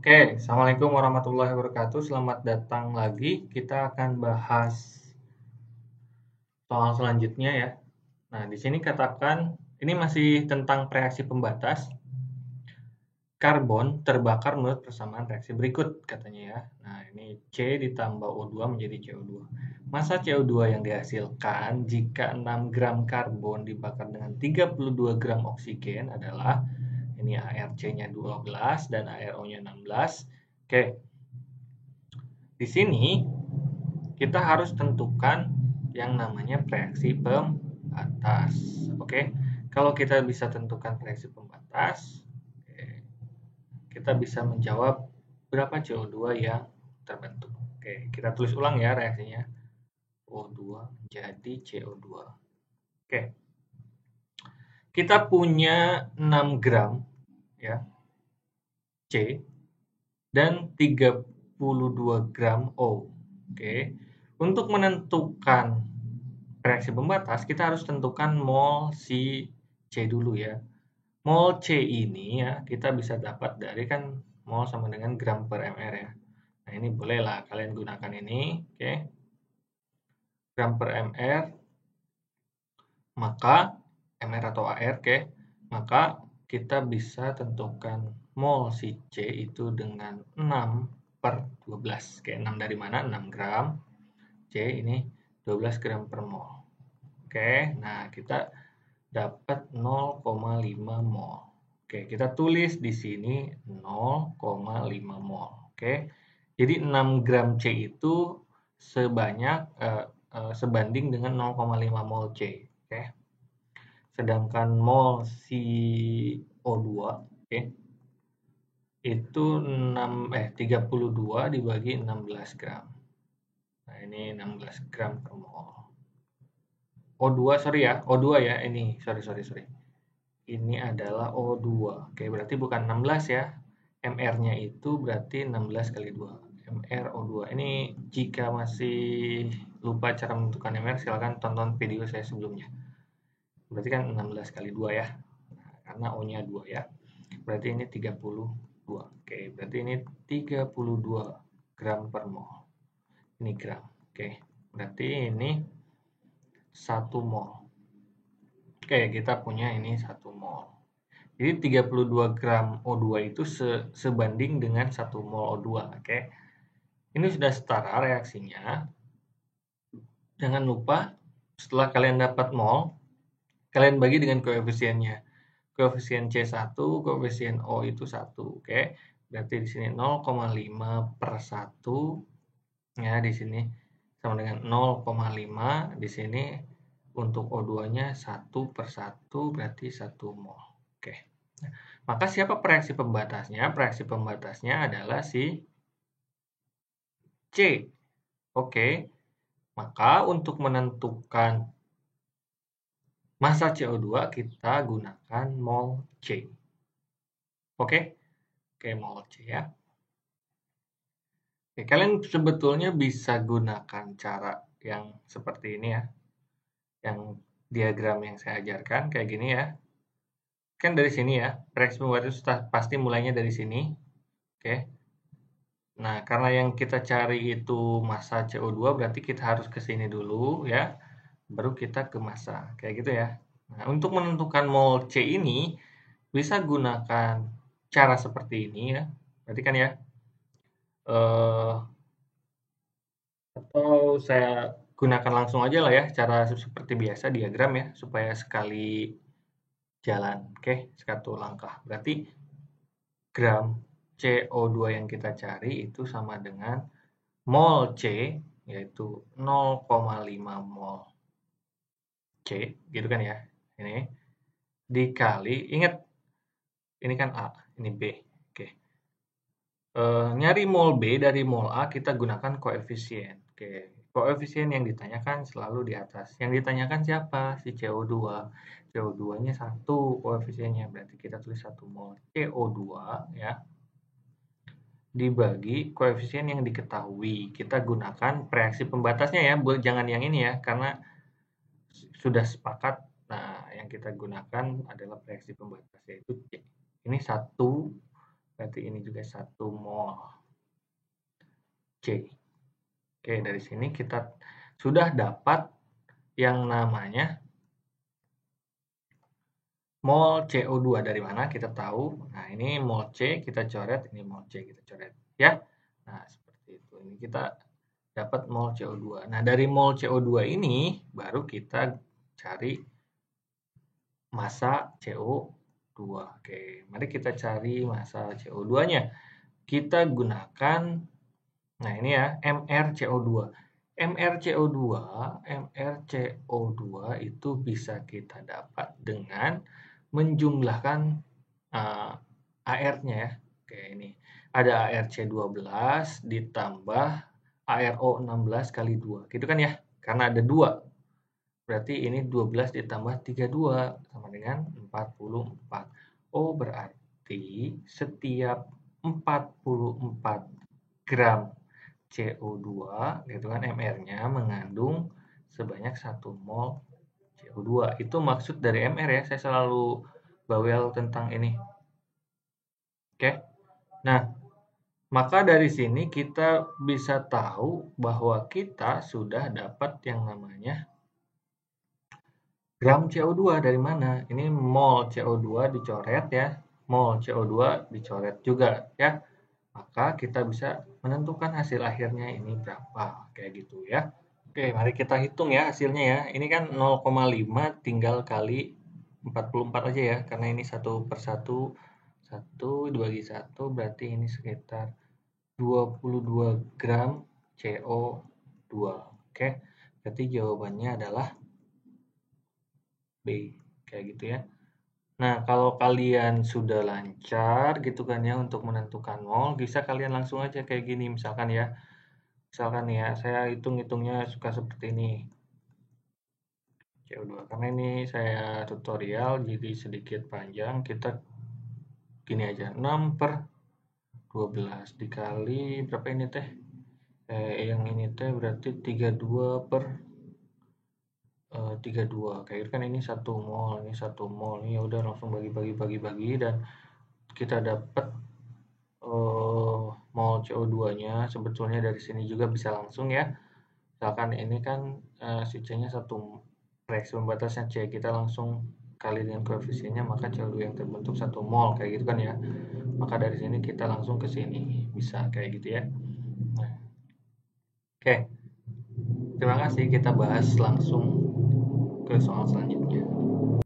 Oke, Assalamualaikum warahmatullahi wabarakatuh. Selamat datang lagi. Kita akan bahas soal selanjutnya ya. Nah, di sini katakan ini masih tentang reaksi pembatas. Karbon terbakar menurut persamaan reaksi berikut katanya ya. Nah, ini C ditambah O2 menjadi CO2. Massa CO2 yang dihasilkan jika 6 gram karbon dibakar dengan 32 gram oksigen adalah ini ARC-nya 12 dan ARO-nya 16. Oke. Di sini kita harus tentukan yang namanya reaksi pembatas. Oke, kalau kita bisa tentukan reaksi pembatas, kita bisa menjawab berapa CO2 yang terbentuk. Oke, kita tulis ulang ya reaksinya. O2 menjadi CO2. Oke, kita punya 6 gram ya C dan 32 gram O. Oke, untuk menentukan reaksi pembatas, kita harus tentukan mol si C dulu ya. Mol C ini ya, kita bisa dapat dari kan mol sama dengan gram per mr ya. Nah, ini bolehlah kalian gunakan ini, oke. Gram per mr, maka mr atau AR, oke. Maka kita bisa tentukan mol si C itu dengan 6 per 12. Oke, 6 dari mana? 6 gram. C ini 12 gram per mol. Oke, nah kita dapat 0,5 mol. Oke, kita tulis di sini 0,5 mol. Oke, jadi 6 gram C itu sebanding dengan 0,5 mol C. Oke, sedangkan mol CO2 oke, itu 32 dibagi 16 gram. Nah, ini 16 gram per mol. O2, sorry ya, O2 ya, ini, sorry. Ini adalah O2. Oke, berarti bukan 16 ya. MR-nya itu berarti 16 kali 2. MR O2. Ini jika masih lupa cara menentukan MR, silakan tonton video saya sebelumnya. Berarti kan 16 kali 2 ya. Nah, karena O-nya 2 ya. Berarti ini 32. Oke, berarti ini 32 gram per mol. Ini gram. Oke, berarti ini 1 mol. Oke, kita punya ini 1 mol. Jadi 32 gram O2 itu sebanding dengan 1 mol O2. Oke. Ini sudah setara reaksinya. Jangan lupa setelah kalian dapat mol, kalian bagi dengan koefisiennya. Koefisien C1, koefisien O itu 1. Oke. Berarti di sini 0,5 per 1. Ya, di sini sama dengan 0,5. Di sini untuk O2-nya 1 per 1 berarti 1 mol. Oke. Maka siapa reaksi pembatasnya? Reaksi pembatasnya adalah si C. Oke. Maka untuk menentukan massa CO2 kita gunakan mol C. Oke? Oke, mol C ya. Oke, kalian sebetulnya bisa gunakan cara yang seperti ini ya. Yang diagram yang saya ajarkan kayak gini ya. Kan dari sini ya, reaksi pembatas pasti mulainya dari sini. Oke. Nah, karena yang kita cari itu massa CO2, berarti kita harus ke sini dulu ya, baru kita ke massa, kayak gitu ya. Nah, untuk menentukan mol C ini, bisa gunakan cara seperti ini ya, berarti kan ya, atau saya gunakan langsung aja lah ya, cara seperti biasa, diagram ya, supaya sekali jalan, oke, satu langkah. Berarti gram CO2 yang kita cari itu sama dengan mol C, yaitu 0,5 mol C, gitu kan ya, ini, dikali, ingat, ini kan A, ini B, oke. Nyari mol B dari mol A, kita gunakan koefisien, oke. Koefisien yang ditanyakan selalu di atas. Yang ditanyakan siapa? Si CO2. CO2-nya 1 koefisiennya, berarti kita tulis 1 mol CO2 ya, dibagi koefisien yang diketahui. Kita gunakan reaksi pembatasnya ya, jangan yang ini ya, karena sudah sepakat. Nah, yang kita gunakan adalah reaksi pembatas, yaitu C. Ini 1 berarti ini juga 1 mol C. Oke, dari sini kita sudah dapat yang namanya mol CO2 dari mana kita tahu. Nah, ini mol C kita coret, ini mol C kita coret ya. Nah, seperti itu. Ini kita dapat mol CO2. Nah, dari mol CO2 ini baru kita cari massa CO2. Oke, mari kita cari massa CO2-nya. Kita gunakan, nah ini ya, mrCO2. mrCO2 itu bisa kita dapat dengan menjumlahkan AR-nya ya. Oke, ini ada ARC12 ditambah ARO16 kali 2. Gitu kan ya? Karena ada 2. Berarti ini 12 ditambah 32 sama dengan 44. Oh, berarti setiap 44 gram CO2 gitu kan MR-nya mengandung sebanyak 1 mol CO2. Itu maksud dari MR ya. Saya selalu bawel tentang ini. Oke. Nah, maka dari sini kita bisa tahu bahwa kita sudah dapat yang namanya gram CO2 dari mana? Ini mol CO2 dicoret ya. Mol CO2 dicoret juga ya. Maka kita bisa menentukan hasil akhirnya ini berapa. Kayak gitu ya. Oke, mari kita hitung ya hasilnya ya. Ini kan 0,5 tinggal kali 44 aja ya. Karena ini 1 per 1. 1 dibagi 1 berarti ini sekitar 22 gram CO2. Oke, berarti jawabannya adalah B. Kayak gitu ya. Nah, kalau kalian sudah lancar gitu kan ya untuk menentukan mol, bisa kalian langsung aja kayak gini misalkan ya. Misalkan ya, saya hitung-hitungnya suka seperti ini. CO2. Karena ini saya tutorial jadi sedikit panjang, kita gini aja. 6 per 12 dikali berapa ini teh? Yang ini teh berarti 32 per 32. Kayak gitu kan ini 1 mol, ini 1 mol. Ya udah langsung bagi dan kita dapat mol CO2-nya sebetulnya dari sini juga bisa langsung ya. Misalkan ini kan si C-nya 1 reaksi pembatasnya C, kita langsung kali dengan koefisiennya maka CO2 yang terbentuk 1 mol kayak gitu kan ya. Maka dari sini kita langsung ke sini bisa kayak gitu ya. Nah, oke. Terima kasih, kita bahas langsung ke soal selanjutnya.